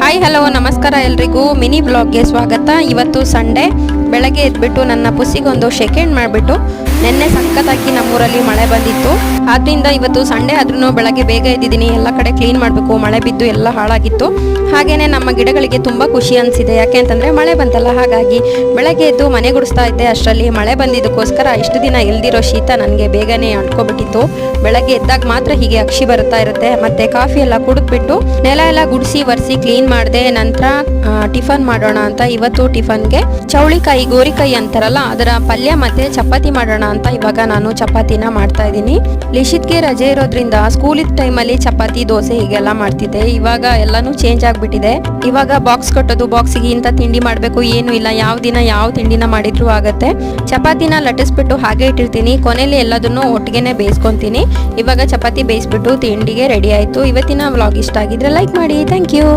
Hi hello ನಮಸ್ಕಾರ ಎಲ್ರಿಗೂ mini ಬ್ಲಾಗ್ಗೆ ಸ್ವಾಗತ. ಇವತ್ತು ಸಂಡೇ ಬೆಳಗ್ಗೆ ಎದ್ಬಿಟ್ಟು ನನ್ನ ಪುಸಿಗೊಂದು ಶೆಕೆಂಡ್ ಮಾಡಿಬಿಟ್ಟು ನಿನ್ನೆ ಸಖತ್ತಾಗಿ ನಮ್ಮೂರಲ್ಲಿ ಮಳೆ ಬಂದಿತ್ತು. ಆದ್ದರಿಂದ ಇವತ್ತು ಸಂಡೇ ಆದ್ರೂ ಬೆಳಗ್ಗೆ ಬೇಗ ಎದ್ದಿದ್ದೀನಿ. ಎಲ್ಲ ಕಡೆ ಕ್ಲೀನ್ ಮಾಡಬೇಕು, ಮಳೆ ಬಿದ್ದು ಎಲ್ಲ ಹಾಳಾಗಿತ್ತು. ಹಾಗೇನೆ ನಮ್ಮ ಗಿಡಗಳಿಗೆ ತುಂಬ ಖುಷಿ ಅನಿಸಿದೆ. ಯಾಕೆ ಅಂತಂದರೆ ಮಳೆ ಬಂತಲ್ಲ, ಹಾಗಾಗಿ ಬೆಳಗ್ಗೆ ಎದ್ದು ಮನೆ ಗುಡಿಸ್ತಾ ಇದ್ದೆ. ಅಷ್ಟರಲ್ಲಿ ಮಳೆ ಬಂದಿದ್ದಕ್ಕೋಸ್ಕರ ಇಷ್ಟು ದಿನ ಇಲ್ದಿರೋ ಶೀತ ನನಗೆ ಬೇಗನೆ ಅಂಟ್ಕೊಬಿಟ್ಟಿತ್ತು. ಬೆಳಗ್ಗೆ ಎದ್ದಾಗ ಮಾತ್ರ ಹೀಗೆ ಅಕ್ಷಿ ಬರ್ತಾ ಇರುತ್ತೆ. ಮತ್ತೆ ಕಾಫಿ ಎಲ್ಲ ಕುಡಿದ್ಬಿಟ್ಟು ನೆಲ ಎಲ್ಲ ಗುಡಿಸಿ ಒರೆಸಿ ಕ್ಲೀನ್ ಮಾಡಿದೆ. ನಂತರ ಟಿಫನ್ ಮಾಡೋಣ ಅಂತ ಇವತ್ತು ಟಿಫನ್ಗೆ ಚೌಳಿಕಾಯಿ ಗೋರಿಕಾಯಿ ಅಂತಾರಲ್ಲ ಅದರ ಪಲ್ಯ ಮತ್ತೆ ಚಪಾತಿ ಮಾಡೋಣ ಅಂತ ಇವಾಗ ನಾನು ಚಪಾತಿನ ಮಾಡ್ತಾ ಇದ್ದೀನಿ. ಲಿಶಿತ್ಗೆ ರಜೆ ಇರೋದ್ರಿಂದ ಸ್ಕೂಲ್ ಇದ್ದ ಟೈಮಲ್ಲಿ ಚಪಾತಿ ದೋಸೆ ಹೀಗೆಲ್ಲ ಮಾಡ್ತಿದ್ದೆ. ಇವಾಗ ಎಲ್ಲಾನು ಚೇಂಜ್ ಆಗ್ಬಿಟ್ಟಿದೆ. ಇವಾಗ ಬಾಕ್ಸ್ ಕಟ್ಟೋದು, ಬಾಕ್ಸಿಗೆ ಇಂಥ ತಿಂಡಿ ಮಾಡಬೇಕು ಏನು ಇಲ್ಲ, ಯಾವ ದಿನ ಯಾವ ತಿಂಡಿನ ಮಾಡಿದ್ರು ಆಗತ್ತೆ. ಚಪಾತಿನ ಲಟ್ಟಿಸ್ಬಿಟ್ಟು ಹಾಗೆ ಇಟ್ಟಿರ್ತೀನಿ. ಕೊನೆಯಲ್ಲಿ ಎಲ್ಲದನ್ನು ಒಟ್ಟಿಗೆನೆ ಬೇಯಿಸ್ಕೊತೀನಿ. ಇವಾಗ ಚಪಾತಿ ಬೇಯಿಸ್ಬಿಟ್ಟು ತಿಂಡಿಗೆ ರೆಡಿ ಆಯ್ತು. ಇವತ್ತಿನ ವ್ಲಾಗ್ ಇಷ್ಟ ಆಗಿದ್ರೆ ಲೈಕ್ ಮಾಡಿ. Thank you.